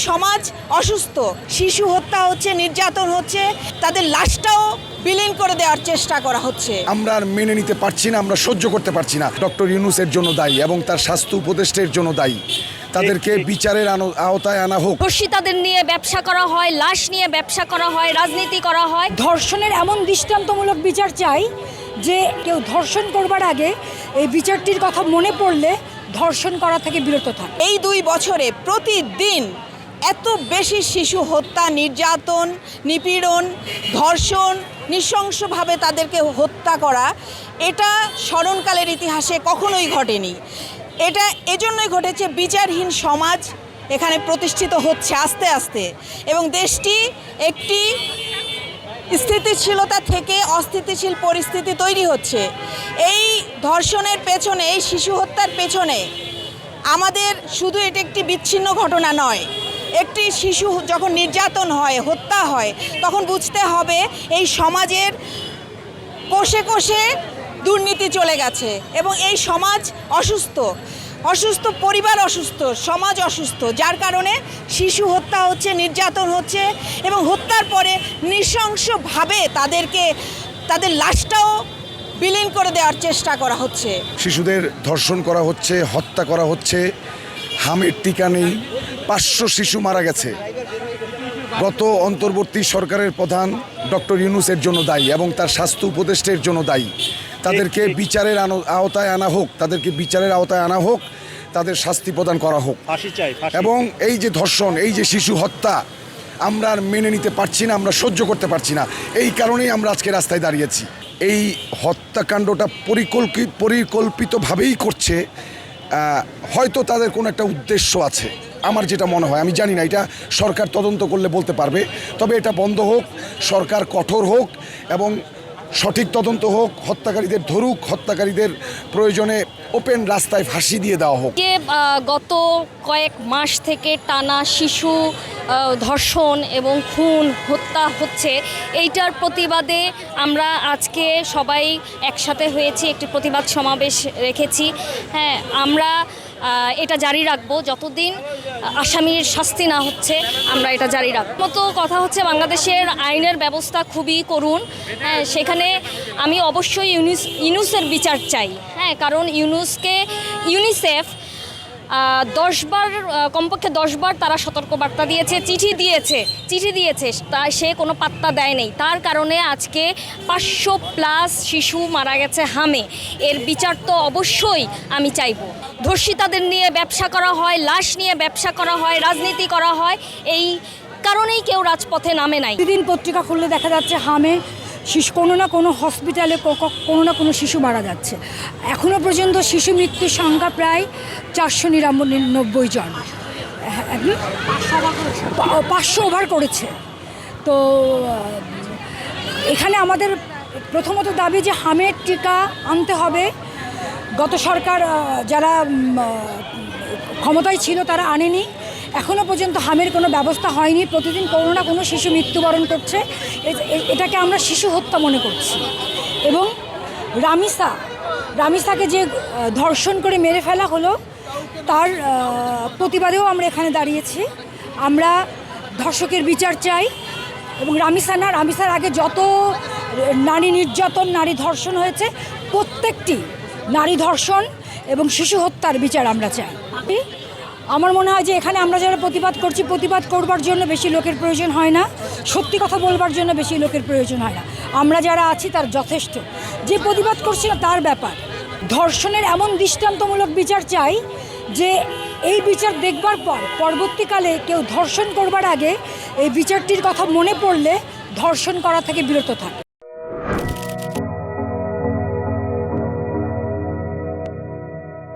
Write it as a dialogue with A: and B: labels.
A: সমাজ অসুস্থ, শিশু হত্যা হচ্ছে, নির্যাতন হচ্ছে, তাদের লাশটাও বিলীন করে দেওয়ার চেষ্টা করা হচ্ছে।
B: আমরা আর মেনে নিতে পারছি না, আমরা সহ্য করতে পারছি না। ডক্টর ইউনূসের জন্য দায়ী এবং তার স্বাস্থ্য উপদেষ্টার জন্য দায়ী। তাদেরকে বিচারের আওতায় আনা হোক।
C: ধর্ষিতাদের নিয়ে ব্যবসা করা হয়, লাশ নিয়ে ব্যবসা করা হয়, রাজনীতি করা হয়।
D: ধর্ষণের এমন দৃষ্টান্তমূলক বিচার চাই যে কেউ ধর্ষণ করবার আগে এই বিচারটির কথা মনে পড়লে ধর্ষণ করা থেকে বিরত থাকে।
A: এই 2 বছরে প্রতিদিন এত বেশি শিশু হত্যা, নির্যাতন, নিপীড়ন, ধর্ষণ, নৃশংসভাবে তাদেরকে হত্যা করা, এটা স্মরণকালের ইতিহাসে কখনোই ঘটেনি। এটা এজন্যই ঘটেছে বিচারহীন সমাজ এখানে প্রতিষ্ঠিত হচ্ছে আস্তে আস্তে, এবং দেশটি একটি স্থিতিশীলতা থেকে অস্থিতিশীল পরিস্থিতি তৈরি হচ্ছে। এই ধর্ষণের পেছনে, এই শিশু হত্যার পেছনে আমাদের শুধু এটা একটি বিচ্ছিন্ন ঘটনা নয়। একটি শিশু যখন নির্যাতন হয়, হত্যা হয়, তখন বুঝতে হবে এই সমাজের কোষে কোষে দুর্নীতি চলে গেছে এবং এই সমাজ অসুস্থ, পরিবার অসুস্থ, সমাজ অসুস্থ, যার কারণে শিশু হত্যা হচ্ছে, নির্যাতন হচ্ছে এবং হত্যার পরে নৃশংসভাবে তাদের লাশটাও বিলীন করে দেওয়ার চেষ্টা করা হচ্ছে।
B: শিশুদের ধর্ষণ করা হচ্ছে, হত্যা করা হচ্ছে, হামের টিকা নেই। 500 শিশু মারা গেছে। গত অন্তর্বর্তী সরকারের প্রধান ডক্টর ইউনূসের জন্য দায়ী এবং তার স্বাস্থ্য উপদেষ্টার জন্য দায়ী। তাদেরকে বিচারের আওতায় আনা হোক, তাদের শাস্তি প্রদান করা হোক। এবং এই যে ধর্ষণ, এই যে শিশু হত্যা, আমরা আর মেনে নিতে পারছি না, আমরা সহ্য করতে পারছি না। এই কারণেই আমরা আজকে রাস্তায় দাঁড়িয়েছি। এই হত্যাকাণ্ডটা পরিকল্পিতভাবেই করছে। হয়তো তাদের কোনো একটা উদ্দেশ্য আছে, আমার যেটা মনে হয়। আমি জানি না, এটা সরকার তদন্ত করলে বলতে পারবে। তবে এটা বন্ধ হোক, সরকার কঠোর হোক এবং সঠিক তদন্ত হোক, হত্যাকারীদের ধরুক, হত্যাকারীদের প্রয়োজনে ওপেন রাস্তায় ফাঁসি দিয়ে দেওয়া হোক।
C: গত কয়েক মাস থেকে টানা শিশু ধর্ষণ এবং খুন হত্যা হচ্ছে, এইটার প্রতিবাদে আমরা আজকে সবাই একসাথে হয়েছি, একটি প্রতিবাদ সমাবেশ রেখেছি। হ্যাঁ, আমরা এটা জারি রাখবো যতদিন আসামির শাস্তি না হচ্ছে, আমরা এটা জারি রাখবো। মতো কথা হচ্ছে, বাংলাদেশের আইনের ব্যবস্থা খুবই করুণ। হ্যাঁ, সেখানে আমি অবশ্যই ইউনূসের বিচার চাই। হ্যাঁ, কারণ ইউনিসেফ 10 বার, কমপক্ষে 10 বার তারা সতর্কবার্তা দিয়েছে, চিঠি দিয়েছে, তাই সে কোনো পাত্তা দেয় নেই। তার কারণে আজকে 500+ শিশু মারা গেছে হামে। এর বিচার তো অবশ্যই আমি চাইব। ধর্ষিতাদের নিয়ে ব্যবসা করা হয়, লাশ নিয়ে ব্যবসা করা হয়, রাজনীতি করা হয়, এই কারণেই কেউ রাজপথে নামে নাই।
D: প্রতিদিন পত্রিকা খুললে দেখা যাচ্ছে হামে শিশু, কোনো না কোনো হসপিটালে কোনো না কোনো শিশু মারা যাচ্ছে। এখনও পর্যন্ত শিশু মৃত্যুর সংখ্যা প্রায় 499 জন। 500 ওভার করেছে। তো এখানে আমাদের প্রথমত দাবি যে হামের টিকা আনতে হবে। গত সরকার যারা ক্ষমতায় ছিল তারা আনেনি, এখনও পর্যন্ত হামের কোনো ব্যবস্থা হয়নি। প্রতিদিন কোনো না কোনো শিশু মৃত্যুবরণ করছে, এটাকে আমরা শিশু হত্যা মনে করছি। এবং রামিসাকে যে ধর্ষণ করে মেরে ফেলা হলো, তার প্রতিবাদেও আমরা এখানে দাঁড়িয়েছি। আমরা ধর্ষকের বিচার চাই এবং রামিসার আগে যত নারী নির্যাতন, নারী ধর্ষণ হয়েছে, প্রত্যেকটি নারী ধর্ষণ এবং শিশু হত্যার বিচার আমরা চাই। আমার মনে হয় যে এখানে আমরা যারা প্রতিবাদ করবার জন্য বেশি লোকের প্রয়োজন হয় না, সত্যি কথা বলবার জন্য বেশি লোকের প্রয়োজন হয় না। আমরা যারা আছি তার যথেষ্ট। যে প্রতিবাদ করছি না তার ব্যাপার। ধর্ষণের এমন দৃষ্টান্তমূলক বিচার চাই যে এই বিচার দেখবার পর পরবর্তীকালে কেউ ধর্ষণ করবার আগে এই বিচারটির কথা মনে পড়লে ধর্ষণ করা থেকে বিরত থাকে।